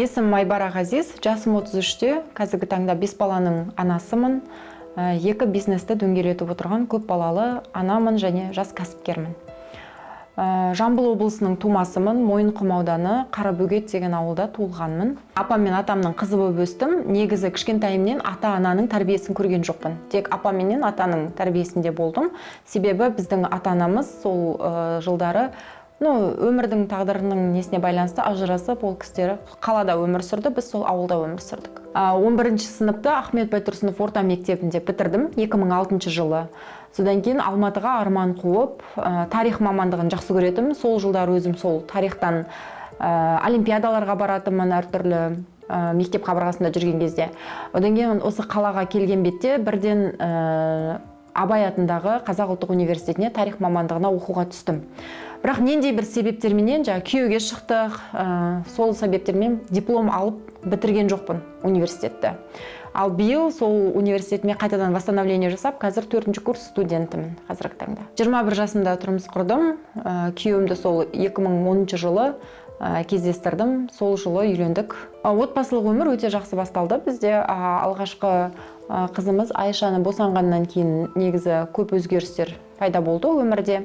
Есімім Айбара Ғазиз, жасым 33-те, қазіргі таңда 5 баланың анасымын. 2 бизнесті дөңгелетіп отырған көп балалы анамын және жас кәсіпкермін. Жамбыл облысының тумасымын, Мойынқұм ауданы Қарабөгет деген ауылда туылғанмын. Апам мен атамның қызы болып өстім. Негізі кішкентайымнен ата-ананың тәрбиесін көрген жоқпын. Тек апам менен атаның тәрбиесінде болдым. Себебі біздің ата-анамыз сол жылдары өмірдің тағдырының несіне байланысты ажырасып, ол кісілер қалада өмір сүрді, біз сол ауылда өмір сүрдік. 11-ші сыныпта Ахмет Байтұрсынов орта мектебінде бітірдім 2006 жылы. Содан кейін Алматыға арман қуып, тарих мамандығын жақсы көретім. Сол жылдар өзім сол тарихтан олимпиадаларға баратымын әртүрлі мектеп қабырғасында жүрген кезде. Одан кейін осы қалаға келген бетте бірден Абай атындағы Қазақ ұлттық университетіне тарих мамандығына оқуға түстім. Бірақ нендей бір себептерменен күйеуге шықтық, сол себептермен диплом алып бітірген жоқпын университетті. Ал биыл сол университетіме қайтадан восстановление жасап, қазір 4-ші курс студентімін қазіргі таңда. 21 жасымда тұрмыс құрдым, күйеуімді сол 2010 жылы кездестірдім, сол жылы үйлендік. Отбасылық өмір өте жақсы басталды. Бізде алғашқы қызымыз Айшаны босанғаннан кейін негізі көп өзгерістер пайда болды өмірде.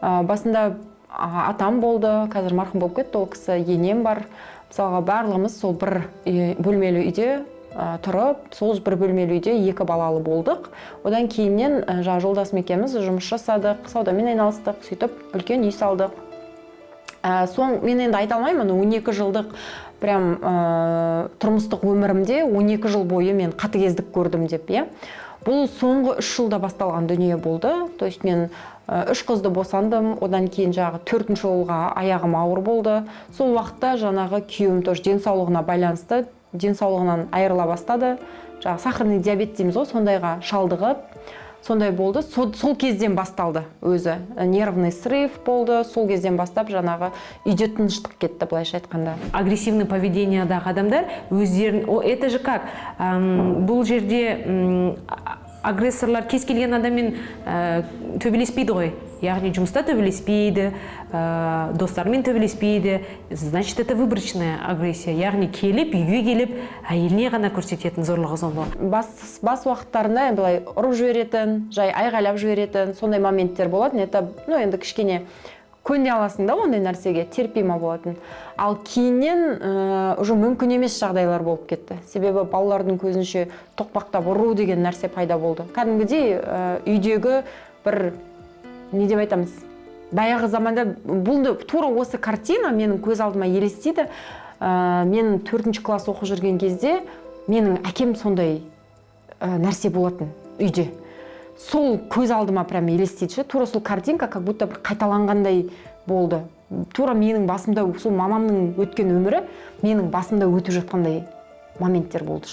Басында атам болды, қазір марқұм болып кетті, ол кісі енем бар. Мысалға барлығымыз сол бір бөлмелі үйде тұрып, сол бір бөлмелі үйде 2 балалы болдық. Одан кейіннен жолдасым екеуміз жұмыс жасадық, саудамен айналыстық, сөйтіп үлкен үй салдық. Мен енді айта алмаймын, 12 жылдық прям тұрмыстық өмірімде 12 жыл бойы мен қатыгездік көрдім деп, Бұл соңғы 3 жылда басталған дүние болды. То есть мен 3 қызды босандым, одан кейін 4-ші жылға аяғым ауыр болды. Сол уақытта күйеуім тоже денсаулығына байланысты, денсаулығынан айырыла бастады. Сахарный диабет дейміз ғой, сондайға шалдығып, сондай болды. Сол кезден басталды өзі. Нервный срыв болды. Сол кезден бастап үйде тыныштық кетті, былайша айтқанда. Агрессивный поведениедағы адамдар өздерін, это же как? Бұл жерде агрессорлар кез келген адаммен төбелеспейді ғой. Яғни жұмыста төбелеспейді, достармен төбелеспейді. Значит, это выборочная агрессия. Яғни үйге келіп, әйеліне ғана көрсететін зорлық-зомбылық. Бас уақыттарында былай ұрып жіберетін, айғайлап жіберетін, сондай моменттер болатын. Это, енді кішкене көне аласың да ондай нәрсеге, терпима болатын. Ал кейіннен уже мүмкін емес жағдайлар болып кетті. Себебі балалардың көзінше тоқпақтап ұру деген нәрсе пайда болды. Кәдімгідей үйдегі бір, не деп айтамыз, баяғы заманда бұл тура осы картина менің көз алдыма елестейді. Мен 4-ші класс оқып жүрген кезде менің әкем сондай нәрсе болатын үйде. Сол көз алдыма прям елестейді. Тура сол картинка как будто бір қайталанғандай болды. Тура менің басымда, сол мамамның өткен өмірі менің басымда өтіп жатқандай моменттер болды.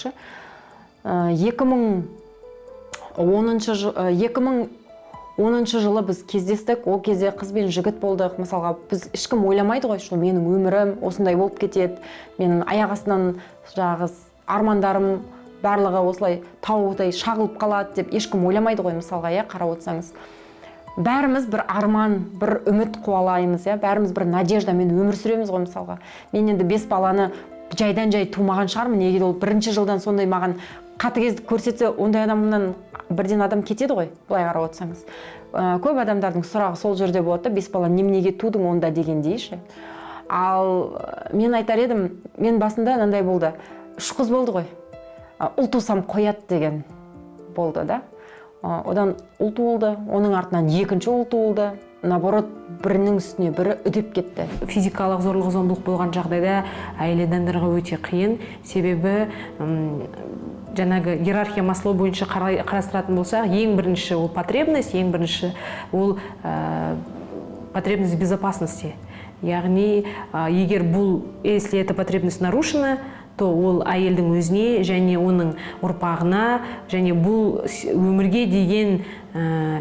2010 жылы біз кездестік, ол кезде қыз бен жігіт болдық. Мысалға, біз ешкім ойламайды ғой, что менің өмірім осындай болып кетеді. Менің аяқ астынан армандарым барлығы осылай таудай шағылып қалады деп ешкім ойламайды ғой, мысалға, қарап отырсаңыз. Бәріміз бір арман, бір үміт қуалаймыз, бәріміз бір надеждамен өмір сүреміз ғой, мысалға. Мен енді 5 баланы жайдан-жай тумаған шығармын, неге ол 1-ші жылдан сондай маған қатыгездік көрсетсе, ондай адамнан бірден адам кетеді ғой, былай қарап отырсаңыз. Көп адамдардың сұрағы сол жерде болады, 5 бала неменеге тудың онда дегендейші. Ал мен айтар едім, мен басында мынандай болды, 3 қыз болды ғой. Ұл тусам қояды деген болды да. Одан ұл туылды, оның артынан 2-ші ұл туылды. Наоборот, бірінің үстіне бірі үдеп кетті. Физикалық зорлық-зомбылық болған жағдайда әйел адамдарға өте қиын. Себебі иерархия Маслоу бойынша қарастыратын болсақ, ең бірінші ол потребность, ең бірінші ол потребность безопасности. Яғни, егер если эта потребность нарушена, то ол әйелдің өзіне және оның ұрпағына және бұл өмірге деген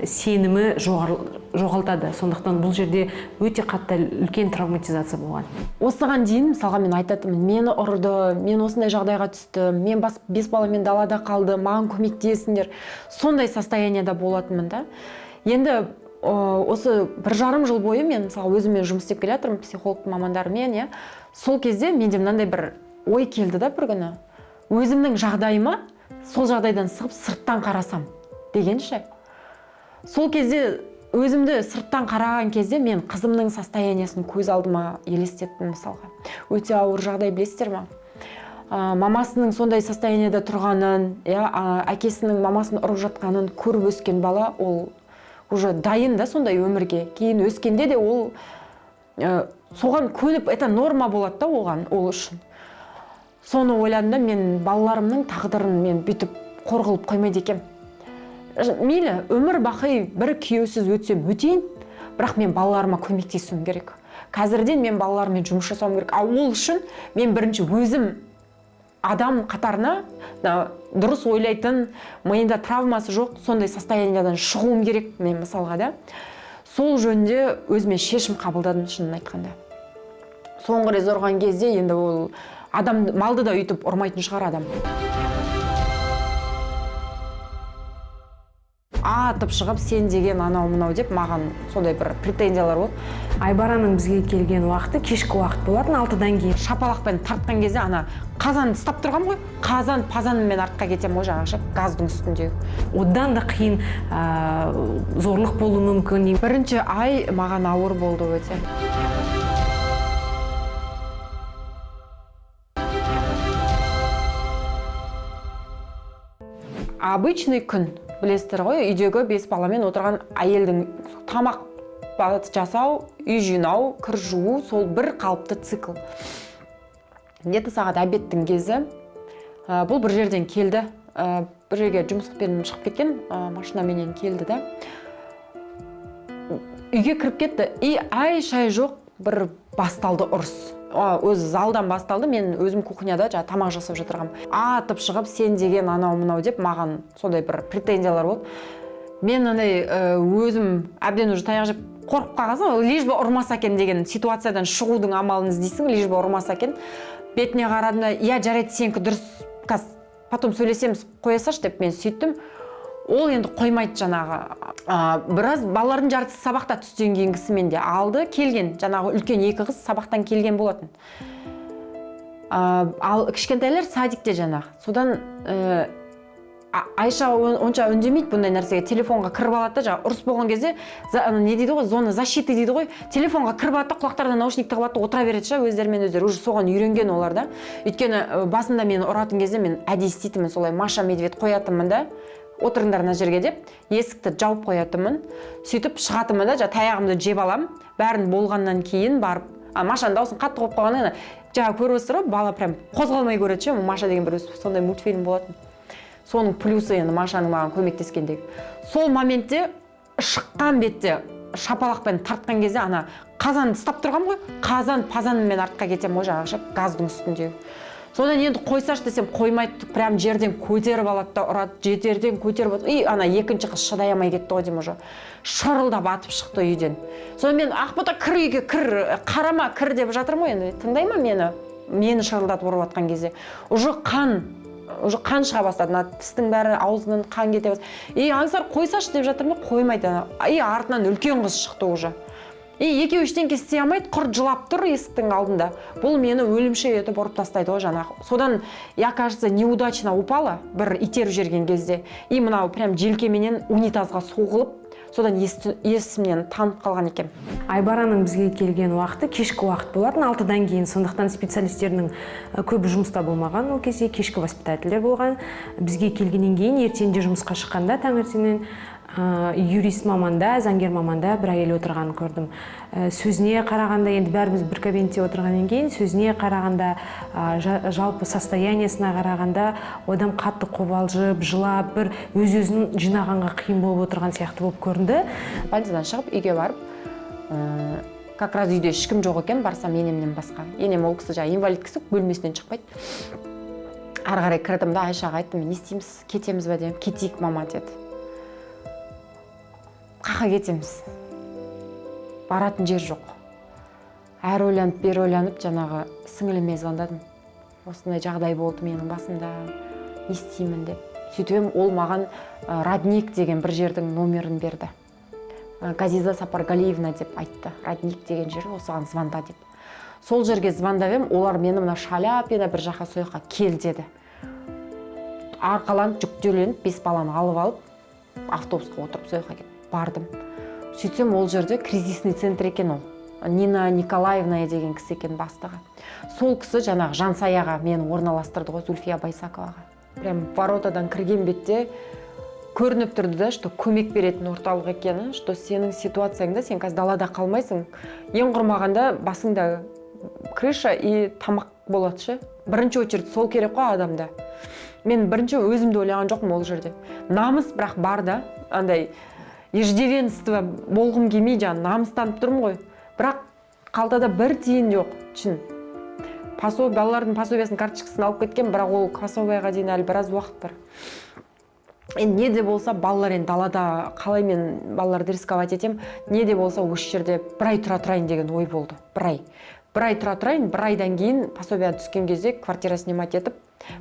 сенімі жоғалтады. Сондықтан бұл жерде өте қатты үлкен травматизация болған. Осыған дейін, мысалға, мен айтатынмын, мені ұрды, мен осындай жағдайға түстім, мен 5 баламен далада қалды, маған көмектесіңдер. Сондай состоянияда болатынмын да. Енді осы 1,5 жыл бойы мен мысалы өзіме жұмыс істеп келе жатырмын психолог мамандармен, сол кезде менде мынандай бір ой келді да бір күні. Өзімнің жағдайыма сол жағдайдан шығып сырттан қарасам дегенше. Сол кезде өзімді сырттан қараған кезде мен қызымның состояниясын көз алдыма елестеттім мысалға. Өте ауыр жағдай, білесіздер ме? Мамасының сондай состоянияда тұрғанын, әкесінің мамасын ұрып жатқанын көріп өскен бала, ол уже дайын да сондай өмірге. Кейін өскенде де ол соған көніп, это норма болады да оған, ол үшін. Соны ойладым да, мен балаларымның тағдырын мен бүйтіп қорғылып қоймайды екем. Мейлі, өмір бақи бір күйеусіз өтсем өтейін, бірақ мен балаларыма көмектесуім керек. Қазірден мен балаларыммен жұмыс жасауым керек. Ол үшін мен бірінші өзім адам қатарына дұрыс ойлайтын, миында травмасы жоқ, сондай состояниядан шығуым керек мен мысалға да. Сол жөнінде өзіме шешім қабылдадым, шынын айтқанда. Соңғы рет ұрған кезде енді ол адам малды да үйтіп ұрмайтын шығар адам. Атып шығып, сен деген анау-мынау деп маған сондай бір претензиялар болды. Айбараның бізге келген уақыты кешкі уақыт болатын, 6-дан кейін. Шапалақпен тартқан кезде ана қазан ұстап тұрғам ғой, қазан пазанымен артқа кетем ғой, жаңағы газдың үстінде. Одан да қиын зорлық болуы мүмкін. Бірінші ай маған ауыр болды өте. Обычный күн, білесіздер ғой, үйдегі 5 баламен отырған әйелдің тамақ жасау, үй жинау, кір жуу, сол бір қалыпты цикл. Где-то сағат обедтің кезі, бұл бір жерден келді, бір жерге жұмыспен шығып кеткен, машинаменен келді да. Үйге кіріп кетті, ай-шай жоқ, бір басталды ұрыс. Өзі залдан басталды, мен өзім кухняда тамақ жасап жатырғам. Атып шығып, сен деген анау-мынау деп маған сондай бір претензиялар болды. Мен өзім әбден уже таяқ жеп қорқып қалғансың, лишь бы ұрмаса екен деген ситуациядан шығудың амалын іздейсің, лишь бы ұрмаса екен. Бетіне қарадым да, жарайды, сенікі дұрыс, потом сөйлесеміз, қоя салшы деп мен сөйттім. Ол енді қоймайды жаңағы. Біраз балалардың жартысы сабақта түстен кейінгісімен де алды, келген. Жаңағы үлкен 2 қыз сабақтан келген болатын. Ал кішкентайлар садикте жаңағы. Содан Айша онша үндемейді бұндай нәрсеге. Телефонға кіріп алады да, ұрыс болған кезде, не дейді ғой, зона защиты дейді ғой. Телефонға кіріп алады да, құлақтарына наушник тығып алады, отыра береді ше, өздерімен өздері. Уже соған үйренген олар да. Өйткені басында мені ұратын кезде мен әдейі істейтінмін, солай Маша медведь қоятынмын да. Отырыңдар мына жерге деп, есікті жауып қоятынмын. Сөйтіп шығатынмын да, таяғымды жеп алам. Бәрін болғаннан кейін барып, Машаның дауысын қатты қойып қойғаннан жаңа көріп отырсыздар ғой, бала прям қозғалмай көреді ше. Маша деген бір сондай мультфильм болатын. Соның плюсы енді Машаның маған көмектескендегі. Сол моментте шыққан бетте шапалақпен тартқан кезде ана қазанды ұстап тұрғам ғой, қазан пазанымен артқа кетем ғой, жаңағы газдың үстіндегі. Содан енді қойсаш десем қоймайды, прям жерден көтеріп алады да ұрады, жетерден көтеріп алады. Ана екінші қыз шыдай алмай кетті ғой деймін уже. Шырылдап атып шықты үйден. Содан мен Ақбота кір үйге, кір, қарама, кір деп жатырмын ғой енді. Тыңдай ма мені шырылдатып ұрып атқан кезде. Уже қан шыға бастады, тістің бәрі аузынан қан кете бастады. Аңсар қойсаш деп жатырмын, қоймайды. Артынан үлкен қыз шықты уже. Екеуі ештеңке істей алмайды, құрт жылап тұр есіктің алдында. Бұл мені өлімше етіп ұрып тастайды ғой жаңағы. Содан, я, кажется, неудачно упала, бір итеріп жерген кезде. Мынау прям желкеменен унитазға соғылып, содан есімнен танып қалған екен. Айбараның бізге келген уақыты кешкі уақыт болатын, 6-дан кейін. Сондықтан специалистердің көбі жұмыста болмаған, ол кезде кешкі воспитательдер болған. Бізге келгеннен кейін ертеңде жұмысқа шыққанда таңертеңнен юрист маманда, заңгер маманда бір әйел отырғанын көрдім. Сөзіне қарағанда, енді бәріміз бір кабинетте отырғаннан кейін, сөзіне қарағанда, жалпы состояниясына қарағанда, адам қатты қобалжып, жылап, бір өз-өзін жинағанға қиын болып отырған сияқты болып көрінді. Больницадан шығып үйге барып, как раз үйде ешкім жоқ екен, барсам енемнен басқа. Енем ол кісі инвалид кісі, бөлмесінен шықпайды. Ары қарай кірдім да Айшаға айттым, не істейміз, кетеміз бе деп, кетейік мама деді. Қақа кетеміз. Баратын жер жоқ. Әр ойланып, бер ойланып, жаңағы сіңіліме звондадым. Осындай жағдай болды менің басымда, не істеймін деп. Сөйтіп ол маған Радник деген бір жердің номерін берді. Газиза Сапаргалиевна деп айтты. Радник деген жер, осыған звонда деп. сол жерге звондап едім, олар мені мына Шаляпина бір жаққа сол жаққа кел деді. Арқаланып жүктеленіп 5 баланы алып алып автобусқа отырып сол жаққа кетіп бардым. Сөйтсем ол жерде кризисный центр екен ол. Нина Николаевна деген кісі екен бастығы. Сол кісі жаңағы жансаяға мені орналастырды ғой, Зульфия Байсаковаға. Прям воротадан кірген бетте көрініп тұрды да, что көмек беретін орталық екені, что сенің ситуацияңда сен қазір далада қалмайсың. Ең құрмағанда басыңда крыша и тамақ болады ше. Бірінші очередь сол керек қой адамда. Мен бірінші өзімді ойлаған жоқпын ол жерде. Намыс бірақ бар да, андай иждивенство болғым келмей жаңа намыстанып тұрмын ғой. Бірақ қалтада бір тиын жоқ, шын. Балалардың пособиясының карточкасын алып кеткен, бірақ ол пособияға дейін әлі біраз уақыт бар. Не де болса балалар енді далада қалай мен балаларды рисковать етем, не де болса осы жерде бір ай тұра тұрайын деген ой болды. Бір ай тұра тұрайын, бір айдан кейін пособия түскен кезде квартира снимать етіп,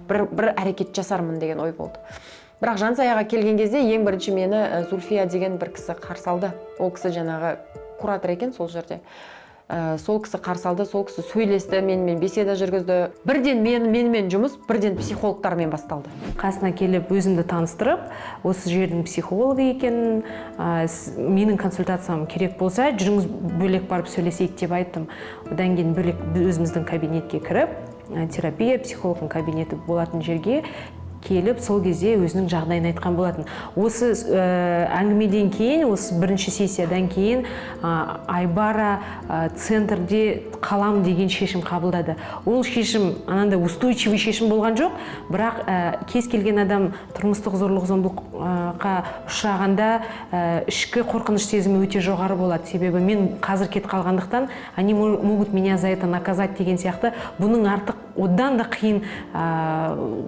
бір әрекет жасармын деген ой болды. Бірақ жансаяға келген кезде ең бірінші мені Зульфия деген бір кісі қарсы алды. Ол кісі жаңағы куратор екен сол жерде. Сол кісі қарсы алды, сол кісі сөйлесті, менімен беседа жүргізді. Бірден менімен жұмыс, бірден психологтармен басталды. Қасына келіп өзімді таныстырып, осы жердің психологы екенін, менің консультациям керек болса, жүріңіз бөлек барып сөйлесейік деп айттым. Одан кейін бөлек өзіміздің кабинетке кіріп, терапия психологтың кабинеті болатын жерге келіп, сол кезде өзінің жағдайын айтқан болатын. Осы әңгімеден кейін, осы бірінші сессиядан кейін Айбара центрде қалам деген шешім қабылдады. Ол шешім анандай устойчивый шешім болған жоқ, бірақ кез келген адам тұрмыстық зорлық-зомбылыққа ұшырағанда ішкі қорқыныш сезімі өте жоғары болады. Себебі мен қазір кетіп қалғандықтан, они могут меня за это наказать деген сияқты, бұның артық одан да қиын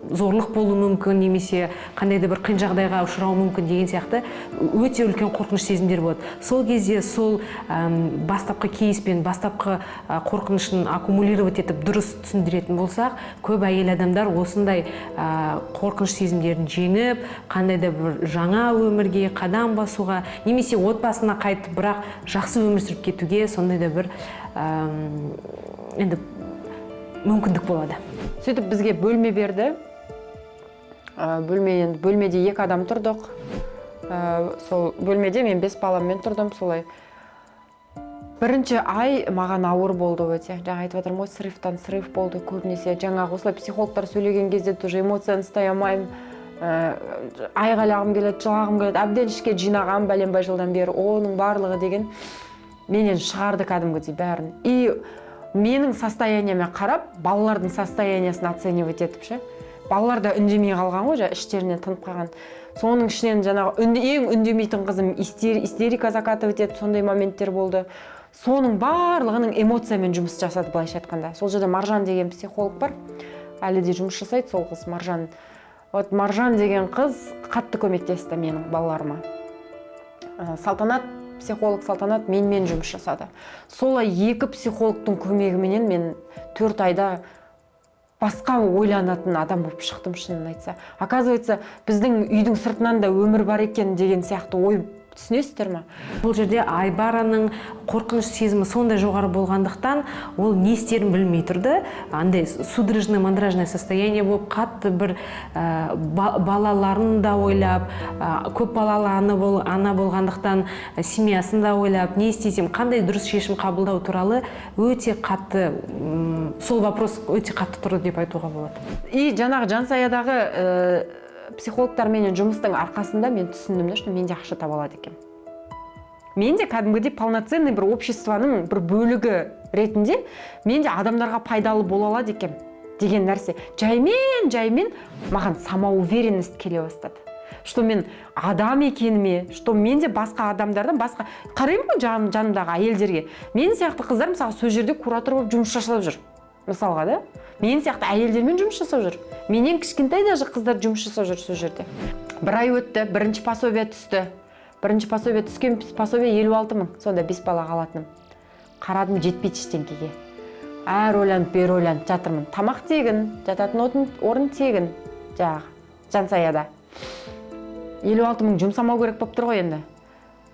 зорлық болуы мүмкін, немесе қандай да бір қиын жағдайға ұшырауы мүмкін деген сияқты өте үлкен қорқыныш сезімдер болады. Сол кезде сол бастапқы кейспен, бастапқы қорқынышын аккумулировать етіп дұрыс түсіндіретін болсақ, көп әйел адамдар осындай қорқыныш сезімдерін жеңіп, қандай да бір жаңа өмірге қадам басуға, немесе отбасына қайтып, бірақ жақсы өмір сүріп кетуге сондай да бір енді мүмкіндік болады. Сөйтіп бізге бөлме берді. Бөлмеде 2 адам тұрдық. Сол бөлмеде мен 5 баламмен тұрдым солай. Бірінші ай маған ауыр болды өте. Жаңа айтып отырмын ғой, срывтан срыв болды көбінесе. Жаңағы осылай психологтар сөйлеген кезде тоже эмоцияны ұстай алмаймын. Айғайлағым келеді, жылағым келеді. Әбден ішке жинаған бәленбай жылдан бері оның барлығы деген менен шығарды кәдімгідей бәрін. И менің состояниеме қарап, балалардың состояниясын оценивать етіп ше. Балалар да үндемей қалған ғой, іштерінен тынып қалған. Соның ішінен жаңағы ең үндемейтін қызым истерика закатывать етіп, сондай моменттер болды. Соның барлығының эмоциямен жұмыс жасады былайша айтқанда. Сол жерде Маржан деген психолог бар. Әлі де жұмыс жасайды сол қыз Маржан. Вот Маржан деген қыз қатты көмектесті менің балаларыма. Психолог Салтанат менімен жұмыс жасады. Солай 2 психологтың көмегіменен мен 4 айда басқа ойланатын адам болып шықтым шынын айтса. Оказывается, біздің үйдің сыртынан да өмір бар екен деген сияқты ой түсінесіздер ма? Бұл жерде Айбараның қорқыныш сезімі сондай жоғары болғандықтан, ол не істерін білмей тұрды. Андай судорожное мандражное состояние болып, қатты бір балаларын да ойлап, көп балалы ана болғандықтан семьясын да ойлап, не істесем, қандай дұрыс шешім қабылдау туралы өте қатты, сол вопрос өте қатты тұрды деп айтуға болады. И жаңағы жансаядағы психологтармен жұмыстың арқасында мен түсіндім, что менде ақша таба алады екен. Менде кәдімгідей полноценный бір обществоның бір бөлігі ретінде менде адамдарға пайдалы бола алады екен деген нәрсе. Жаймен маған самоуверенность келе бастады. Что мен адам екеніме, что менде басқа адамдардан басқа қараймын ғой жанымдағы әйелдерге. Мен сияқты қыздар мысалы сол жерде куратор болып жұмыс жасап жүр. Мысалға да, мен сияқты әйелдермен жұмыс жасап жүр. Менен кішкентай даже қыздар жұмыс жасап жүр сол жерде. Бір ай өтті, бірінші пособия түсті. Бірінші пособия түскен пособия 56 мың, сонда 5 бала қалатыным. Қарадым жетпейді ештеңкеге. Әр ойланып, бер ойланып жатырмын. Тамақ тегін, жататын орын тегін, жансаяда. 56 мың жұмсамау керек болып тұр ғой енді.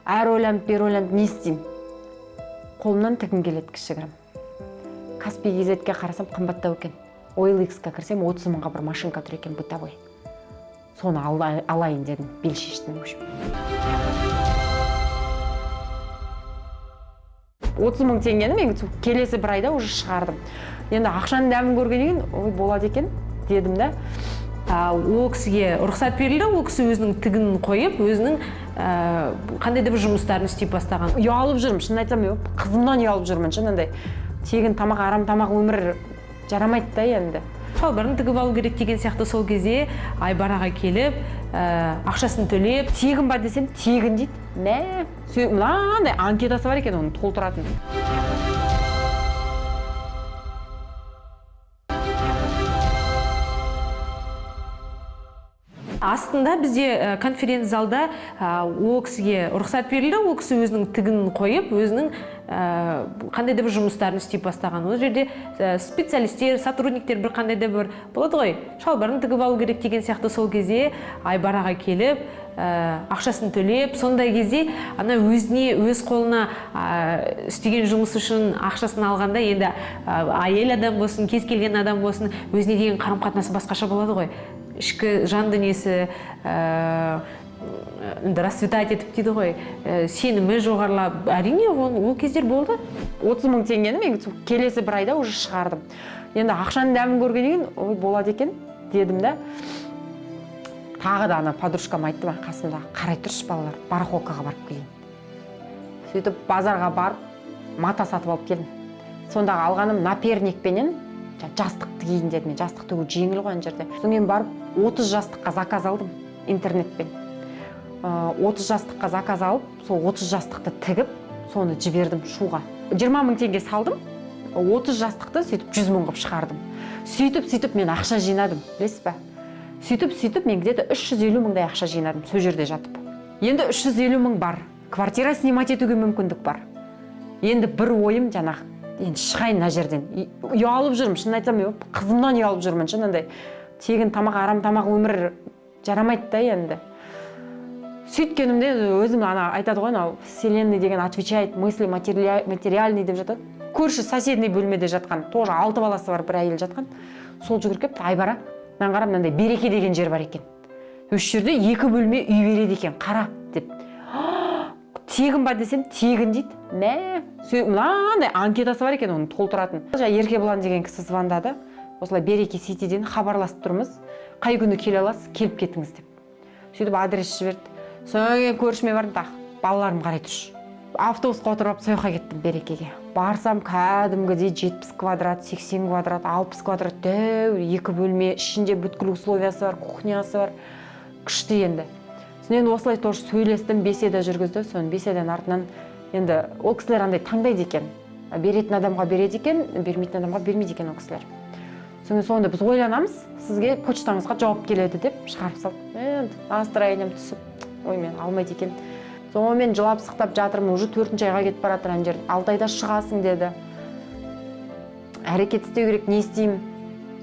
Әр ойланып, бер ойланып не істеймін? Қолымнан тігін келеді кішігірім. Каспий кезетке қарасам қымбаттау екен. OLX-қа кірсем 30 мыңға бір машинка тұр екен бытовой. Соны алайын дедім, бел шештім. 30 мың теңгені мен келесі бір айда уже шығардым. Енді ақшаның дәмін көргеннен кейін, ой болады екен дедім да. Ол кісіге рұқсат берілді, ол кісі өзінің тігін қойып, өзінің қандай да бір жұмыстарын істеп бастаған. Ұялып жүрмін, шын айтсам, қызымнан ұялып жүрмін, шынындай. Тегін тамақ, арам тамақ өмір жарамайды да енді. Шалбарын тігіп алу керек деген сияқты сол кезде Айбараға келіп, ақшасын төлеп. Тегін ба десем, тегін дейді. Мынандай анкетасы бар екен, оны толтыратын. Астында бізде конференц-залда ол кісіге рұқсат берілді, ол кісі өзінің тігін қойып, өзінің қандай да бір жұмыстарын істеп бастаған. Ол жерде специалистер, сотрудниктер бір қандай да бір болады ғой, шалбарын тігіп алу керек деген сияқты сол кезде Айбараға келіп, ақшасын төлеп, сондай кезде ана өзіне, өз қолына істеген жұмыс үшін ақшасын алғанда, енді әйел адам болсын, кез келген адам болсын, өзіне деген қарым-қатынасы басқаша болады ғой. Ішкі жан дүниесі расцветать етіп дейді ғой, сенімі жоғарылап, әрине ол кездер болды. 30 мың теңгені мен келесі бір айда уже шығардым. Енді ақшаның дәмін көргеннен кейін, ой болады екен дедім да. Тағы да ана подружкам айтты ма, қасымда, қарай тұршы балалар, барахолкаға барып келейін. Сөйтіп базарға барып мата сатып алып келдім. Сондағы алғаным наперникпенен жастық тігейін дедім. Мен жастық тігу жеңіл ғой ана жерде. Содан кейін барып 30 жастыққа заказ алдым интернетпен. 30 жастыққа заказ алып, сол 30 жастықты тігіп, соны жібердім шуға. 20 мың теңге салдым, 30 жастықты сөйтіп 100 мың қылып шығардым. Сөйтіп мен ақша жинадым, білесіз бе? Сөйтіп мен где-то 350 мыңдай ақша жинадым, сол жерде жатып. Енді 350 мың бар, квартира снимать етуге мүмкіндік бар. Енді бір ойым жаңағы, енді шығайын мына жерден. Ұялып жүрмін, шын айтсам, қызымнан ұялып жүрмін, шынындай. Тегін тамақ, арам тамақ өмір жарамайды да енді. Сөйткенімде өзім ана айтады ғой, вселенный деген отвечает, мысли материальный деп жатады. Көрші соседний бөлмеде жатқан, тоже 6 баласы бар бір әйел жатқан. Сол жүгіріп келіп, Айбара, мен қарап, мынандай береке деген жер бар екен. Осы жерде 2 бөлме үй береді екен, қара деп. Тегін ба десем, тегін дейді. Мынандай анкетасы бар екен, оны толтыратын. Еркебұлан деген кісі звондады. Осылай береке ситиден хабарласып тұрмыз. Қай күні келе аласыз, келіп кетіңіз деп. Сөйтіп адрес жіберді. Соң көршіме бардым, балаларым қарай тұршы. Автобусқа отырып сол жаққа кеттім берекеге. Барсам кәдімгідей 70 квадрат, 80 квадрат, 60 квадрат дәу, 2 бөлме, ішінде бүткіл условиясы бар, кухнясы бар. Күшті енді. Сосын осылай тоже сөйлестім, беседа жүргізді. Соның беседаның артынан енді ол кісілер андай таңдайды екен. Беретін адамға береді екен, бермейтін адамға бермейді екен ол кісілер. Сонда біз ойланамыз, сізге почтаңызға жауап келеді деп шығарып салды. Настроением түсіп, ой мен алмайды екен. Сонымен жылап сықтап жатырмын, уже 4-ші айға кетіп бара жатыр ана жерде. 6 айда шығасың деді. Әрекет істеу керек, не істеймін?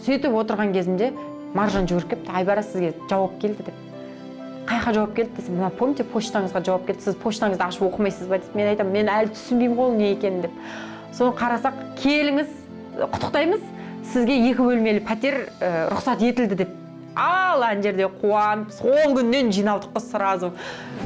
Сөйтіп отырған кезімде Маржан жүгіріп келіпті, Айбара сізге жауап келді деп. Қайға жауап келді десем, мына помните, почтаңызға жауап келді, сіз почтаңызды ашып оқымайсыз ба деп. Мен айтамын, мен әлі түсінбеймін ғой не екенін деп. Соны қарасақ, келіңіз, құттықтаймыз, сізге 2 бөлмелі пәтер рұқсат етілді деп. Ал ана жерде қуанып, сол күннен жиналдық қой сразу.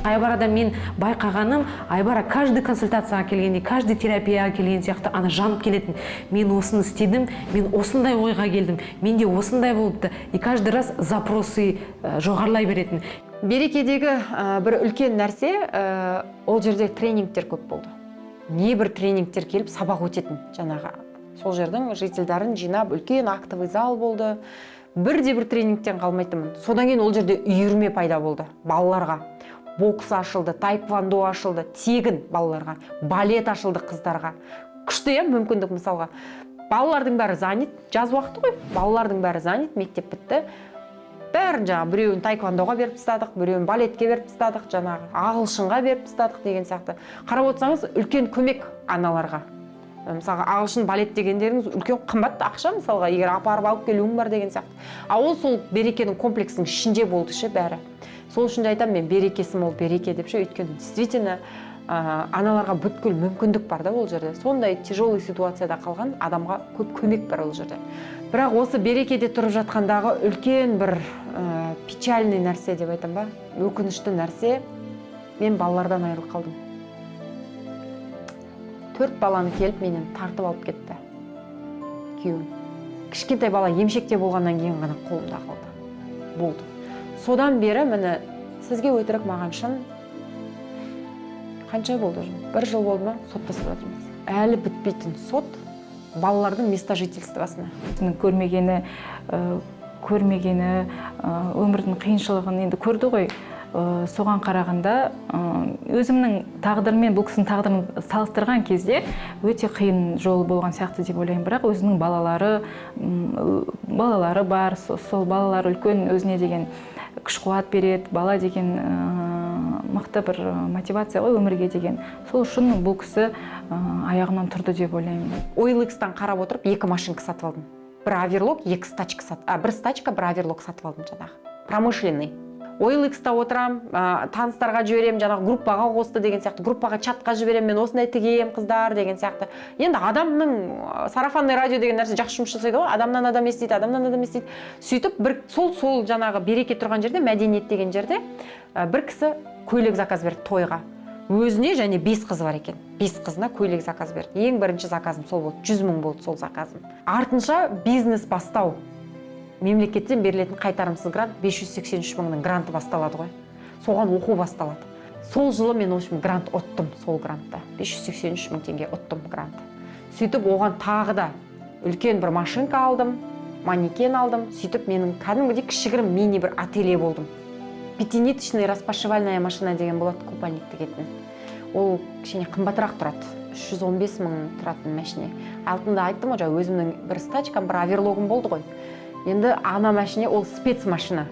Айбарада мен байқағаным, Айбара каждый консультацияға келгенде, каждый терапияға келген сияқты ана жанып келетін. Мен осыны істедім, мен осындай ойға келдім, менде осындай болыпты. И каждый раз запросы жоғарлай беретін. Берекедегі бір үлкен нәрсе, ол жерде тренингтер көп болды. Небір тренингтер келіп сабақ өтетін жаңағы. Сол жердің жительдарын жинап, үлкен актовый зал болды. Бірде-бір тренингтен қалмайтынмын. Содан кейін ол жерде үйірме пайда болды балаларға. Бокс ашылды, тайквондо ашылды, тегін балаларға. Балет ашылды қыздарға. Күшті мүмкіндік мысалға. Балалардың бәрі занят, жаз уақыты ғой. Балалардың бәрі занят, мектеп бітті. Бәрін жаңағы біреуін тайквондоға беріп тастадық, біреуін балетке беріп тастадық, жаңағы ағылшынға беріп тастадық деген сияқты. Қарап отырсаңыз, үлкен көмек аналарға. Мысалға ағылшын балет дегендеріңіз үлкен қымбат ақша, мысалға егер апарып алып келуің бар деген сияқты. Ол сол берекенің комплексінің ішінде болды ше бәрі. Сол үшін де айтамын, мен берекесі мол береке деп ше, өйткені действительно аналарға бүткіл мүмкіндік бар да ол жерде. Сондай тяжелый ситуацияда қалған адамға көп көмек бар ол жерде. Бірақ осы берекеде тұрып жатқандағы үлкен бір печальный нәрсе деп айтам ба, өкінішті нәрсе, мен балалардан айырылып қалдым. 4 баланы келіп менен тартып алып кетті күйеуім. Кішкентай бала емшекте болғаннан кейін ғана қолымда қалды. Болды. Содан бері міне сізге өтірік маған шын қанша болды уже? 1 жыл болды ма? Соттасып жатырмыз. Әлі бітпейтін сот балалардың место жительствосына. Көрмегені, өмірдің қиыншылығын енді көрді ғой. Соған қарағанда өзімнің тағдырмен бұл кісінің тағдырын салыстырған кезде өте қиын жол болған сияқты деп ойлаймын. Бірақ өзінің балалары бар, сол балалар үлкен, өзіне деген күш қуат береді, бала деген мықты бір мотивация ғой өмірге деген. Сол үшін бұл кісі аяғынан тұрды деп ойлаймын. OLX-тан қарап отырып 2 машинка сатып алдым. Бір аверлок, 2 стачка бір стачка, бір аверлок сатып алдым жаңағы. Промышленный. OLX-та отырам, таныстарға жіберем, жаңағы группаға қосты деген сияқты, группаға чатқа жіберем, мен осындай тігем қыздар деген сияқты. Енді адамның сарафанный радио деген нәрсе жақсы жұмыс жасайды ғой, адамнан адам естиді, адамнан адам естиді. Сөйтіп бір сол жаңағы береке тұрған жерде, мәдениет деген жерде бір кісі көйлек заказ берді тойға. Өзіне және 5 қызы бар екен. 5 қызына көйлек заказ берді. Ең бірінші заказым сол болды, 100 000 болды сол заказым. Артынша бизнес бастау. Мемлекеттен берілетін қайтарымсыз грант 583 000-ның гранты басталады ғой. Соған оқу басталады. Сол жылы мен общем грант ұттым, сол грантта. 583 000 теңге ұттым грант. Сөйтіп оған тағы да үлкен бір машинка алдым, манекен алдым. Сөйтіп менің кәдімгідей кішігірім мини бір ателье болдым. Пятиниточный распашивальная машина деген болады, купальник тігетін. Ол кішкене қымбатырақ тұрады. 315 000 тұратын машине. Алтында айттым ғой, өзімнің бір стачкам, бір аверлогым болды ғой. Енді ана машине ол спецмашина.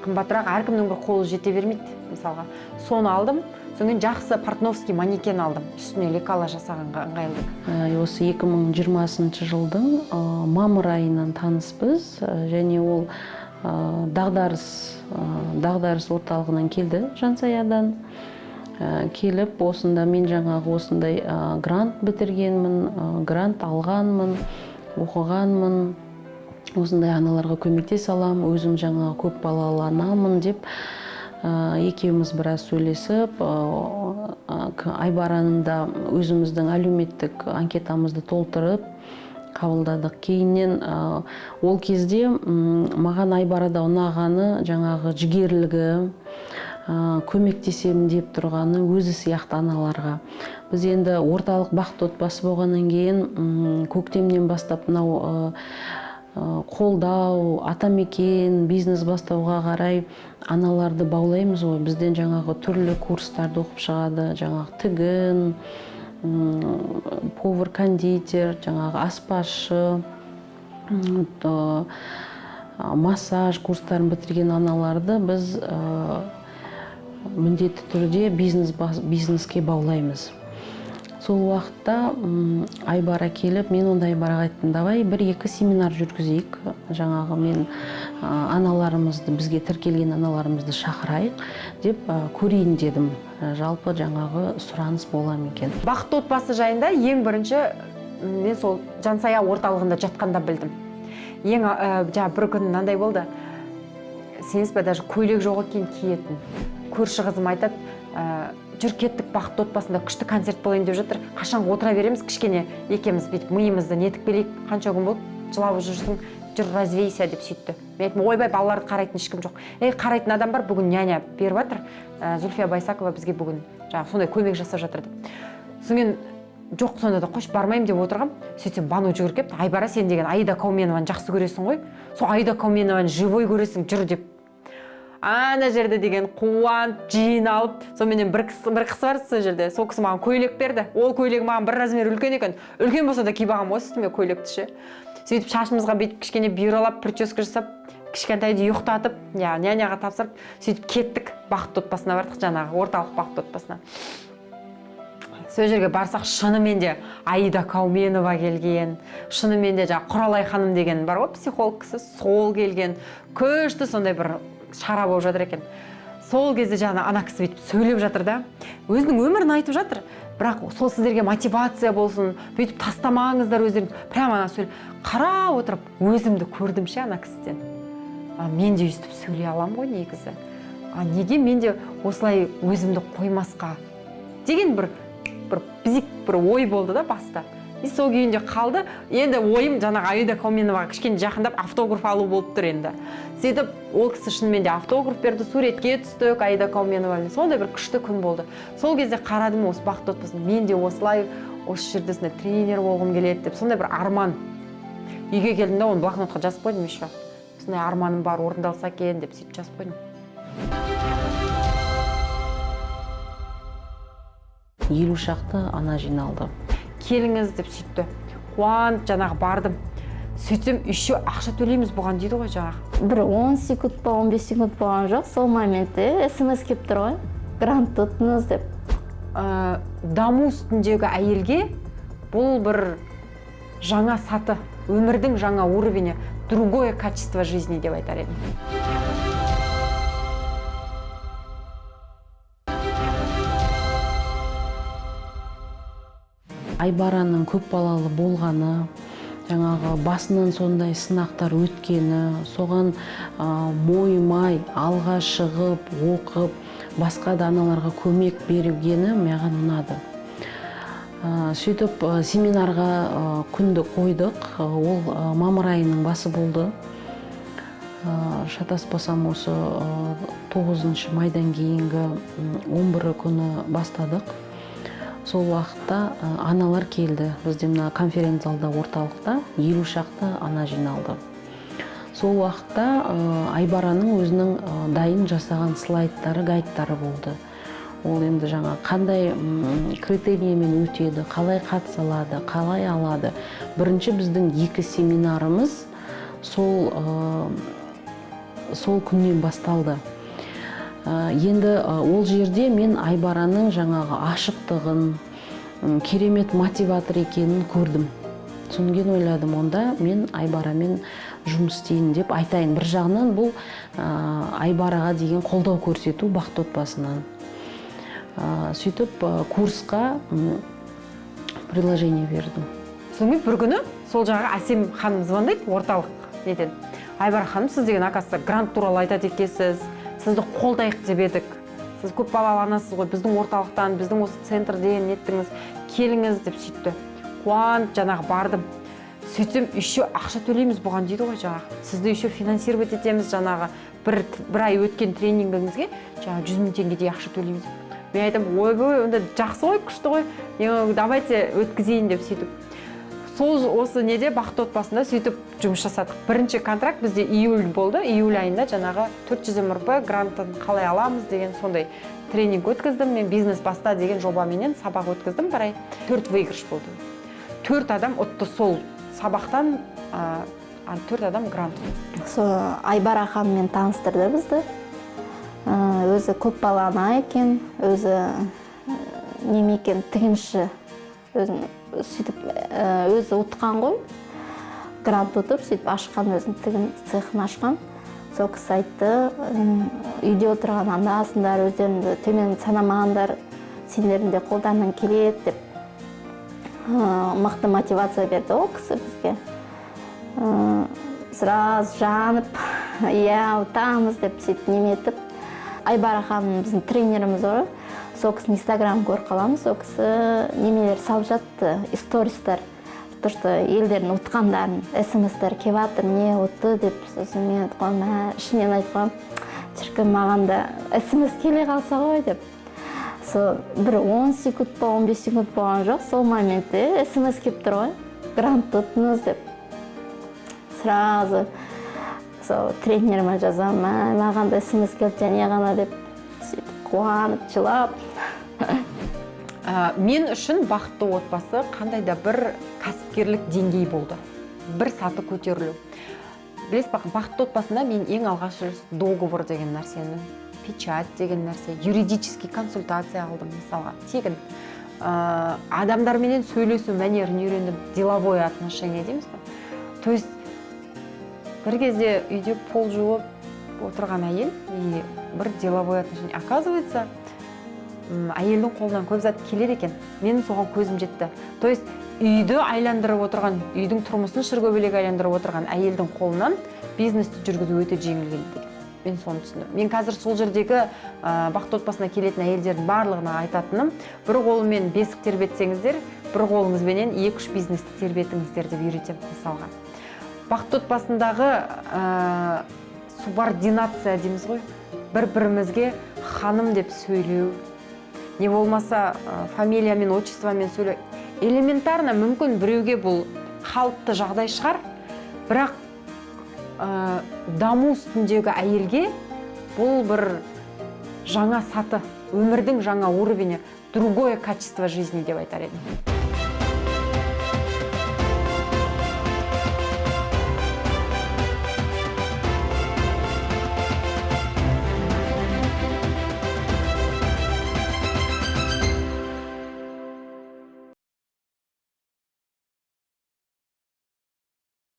Қымбатырақ, әркімнің бір қолы жете бермейді, мысалға. Соны алдым, соңын жақсы портновский манекен алдым. Үстіне лекала жасағанға ыңғайлы. Осы 2020 жылдың мамыр айынан таныспыз, және ол дағдарыс орталығынан келді, Жансаядан. Келіп, осында мен жаңағы осындай грант бітіргенмін, грант алғанмын, оқығанмын. Осындай аналарға көмектесе алам, өзім жаңа көп балалы анамын деп екеуміз біраз сөйлесіп, Айбаранында өзіміздің әлеуметтік анкетамызды толтырып қабылдадық. Кейіннен ол кезде маған Айбарада ұнағаны жаңағы жігерлігі, көмектесемін деп тұрғаны өзі сияқты аналарға. Біз енді орталық бақытты отбасы болғаннан кейін көктемнен бастап мынау қолдау, атамекен, бизнес бастауға қарай аналарды баулаймыз ғой. Бізден жаңағы түрлі курстарды оқып шығады, жаңағы тігін, повар, кондитер, жаңағы аспазшы, массаж курстарын бітірген аналарды біз міндетті түрде бизнеске баулаймыз. Сол уақытта Айбара келіп, мен онда Айбараға айттым, давай 1-2 семинар жүргізейік. Жаңағы мен аналарымызды, бізге тіркелген аналарымызды шақырайық деп көрейін дедім. Жалпы жаңағы сұраныс бола ма екен. Бақытты отбасы жайында ең бірінші мен сол Жансая орталығында жатқанда білдім. Бір күн мынандай болды. Сенбейсіз бе, даже көйлек жоқ екен киетін. Көрші қызым айтады, жүр кеттік бақытты отбасында күшті концерт болайын деп жатыр. Қашанғы отыра береміз, кішкене екеміз бүйтіп миымызды нетіп келейік. Қанша күн болды, жылап жүрсің, жүр развейся деп сөйтті. Мен айттым, ойбай, балаларды қарайтын ешкім жоқ. Қарайтын адам бар, бүгін няня беріп жатыр. Зульфия Байсакова бізге бүгін сондай көмек жасап жатыр деп. Соңын жоқ, сонда да қош бармаймын деп отырғам. Сөйтсем Бану жүгіріп келіпті. Айбара, сен деген Аида Кауменованы жақсы көресің ғой. Сол Аида Кауменованы живой көресің, жүр деп. Ана жерде деген қуанып, жиналып, сонымен бір кісі бар сол жерде. Сол кісі маған көйлек берді. Ол көйлек маған бір размер үлкен екен. Үлкен болса да кибағам осы үстіме көйлекті ше. Сөйтіп шашымызға бүйтіп кішкене бюролап, прическа жасап, кішкентайды ұйықтатып, няняға тапсырып, сөйтіп кеттік бақытты отбасына бардық, жаңағы орталық бақытты отбасына. Сол жерге барсақ, шынымен де Аида Кауменова келген, шынымен де Құралай ханым деген бар ғой, психолог кісі, сол келген, күшті сондай бір шара болып жатыр екен. сол кезде жаңа ана кісі бүйтіп сөйлеп жатыр да, өзінің өмірін айтып жатыр, бірақ сол сіздерге мотивация болсын, бүйтіп тастамаңыздар өздеріңіз. Прямо ана қарап отырып өзімді көрдім ше ана кісіден. Мен де өйстіп сөйлей аламын ғой негізі. Неге мен де осылай өзімді қоймасқа деген бір бізік бір ой болды да баста. И сол күйінде қалды. Енді ойым жаңағы Аида Кауменоваға кішкене жақындап автограф алу болып тұр енді. Сөйтіп ол кісі шынымен де автограф берді, суретке түстік Аида Кауменовамен. Сондай бір күшті күн болды. Сол кезде қарадым осы бақытты отбасын. Мен де осылай осы жерде тренер болғым келеді деп, сондай бір арман. Үйге келдім да оны блокнотқа жазып қойдым еще. Сондай арманым бар, орындалса екен деп сөйтіп жазып қойдым. Елу шақты ана жиналды. Келіңіз деп сөйтті. Қуанып жаңағы бардым. Сөйтсем еще ақша төлейміз бұған дейді ғой жаңағы. Бір 10 секунд па 15 секунд болған жоқ, сол моментте смс келіп тұр ғой, грант тұтыңыз деп. Даму үстіндегі әйелге бұл бір жаңа саты, өмірдің жаңа уровені, другое качество жизни деп айтар едім. Айбараның көп балалы болғаны, жаңағы басынан сондай сынақтар өткені, соған мойымай алға шығып, оқып, басқа да аналарға көмек берілгені маған ұнады. Сөйтіп семинарға күнді қойдық, ол мамыр айының басы болды. Шатаспасам осы 9 майдан кейінгі 11 күні бастадық. Сол уақытта аналар келді. Бізде мына конференц-залда орталықта 50 шақты ана жиналды. Сол уақытта Айбараның өзінің дайын жасаған слайдтары, гайдтары болды. Ол енді жаңа қандай критериймен өтеді, қалай қатысалады, қалай алады. Бірінші біздің 2 семинарымыз сол күннен басталды. Енді ол жерде мен Айбараның жаңағы ашықтығын, керемет мотиватор екенін көрдім. Содан ойладым, онда мен Айбарамен жұмыс істейін деп айтайын. Бір жағынан бұл Айбараға деген қолдау көрсету бақытты отбасынан. Сөйтіп курсқа предложение бердім. Сонымен бір күні сол жаңағы Әсем ханым звондайды орталық неден. Айбара ханым, сіз деген оказывается грант туралы айтады екенсіз. Сізді қолдайық деп едік. Сіз көп балалы анасыз ғой, біздің орталықтан, біздің осы центрден неттіңіз, келіңіз деп сөйтті. Қуанып жаңағы бардым. Сөйтсем, еще ақша төлейміз бұған дейді ғой жаңағы. Сізді еще финансировать етеміз жаңағы бір ай өткен тренингіңізге жаңағы 100 000 теңгедей ақша төлейміз. Мен айтам, ой-бой, онда жақсы ғой, күшті ғой. Давайте өткізейін деп сөйтіп. Сол осы неде бақытты отбасында сөйтіп жұмыс жасадық. Бірінші контракт бізде июль болды. Июль айында жаңағы 400 МРП грантын қалай аламыз деген сондай тренинг өткіздім. Мен бизнес баста деген жобаменен сабақ өткіздім бір ай. 4 выигрыш болды. 4 адам ұтты сол сабақтан, 4 адам грант. Сол Айбара ханыммен таныстырды бізді. Өзі көп балалы ана екен, өзі неме екен, тігінші. Сөйтіп өзі ұтқан ғой, грант ұтып, сөйтіп ашқан, өзін тігін цехын ашқан. Сол кісі айтты, үйде отырған анасындар, өздеріңді төмен санамағандар, сендерінде қолдарынан келеді деп мықты мотивация берді ол кісі бізге. Сразу жанып, ұтамыз деп сөйтіп неметіп. Айбара ханым біздің тренеріміз ғой. Сол кісінің инстаграм көріп қаламыз, сол кісі немелер салып жатты, истористер, то что елдердің ұтқандарын, смс-тер келіп жатыр, не ұтты деп, сосын мен айтқам, ішінен айтқам, шіркін маған да смс келе қалса ғой деп. Сол бір 10 секунд па 15 секунд болған жоқ, сол моментте смс келіп тұр ғой, грант ұттыңыз деп. Сразу сол тренеріме жазам, маған да смс келіп және ғана деп, қуанып, жылап. Мен үшін бақытты отбасы қандай да бір кәсіпкерлік деңгей болды. Бір саты көтерілу. Білесіз бе, бақытты отбасында мен ең алғаш договор деген нәрсені, печать деген нәрсе, юридический консультация алдым мысалға. Тегін адамдарменен сөйлесу мәнерін үйрендім, деловое отношение дейміз бе. То есть бір кезде үйде пол жуып, отырған әйел и бір деловой отношение. Оказывается, әйелдің қолынан көп зат келеді екен. Менің соған көзім жетті. То есть үйді айландырып отырған, үйдің тұрмысын шыргөбелек айландырып отырған әйелдің қолынан бизнесті жүргізу өте жеңіл келді. Мен соны түсіндім. Мен қазір сол жердегі бақытты отбасына келетін әйелдердің барлығына айтатыным, бір қолымен бесік тербетсеңіздер, бір қолыңызбенен 2-3 бизнесті тербетіңіздер деп үйретемін мысалға. Бақытты отбасындағы субординация дейміз ғой, бір-бірімізге ханым деп сөйлеу, не болмаса фамилия мен отчествомен сөйлеу. Элементарно мүмкін біреуге бұл қалыпты жағдай шығар, бірақ даму үстіндегі әйелге бұл бір жаңа саты, өмірдің жаңа уровені, другое качество жизни деп айтар едім.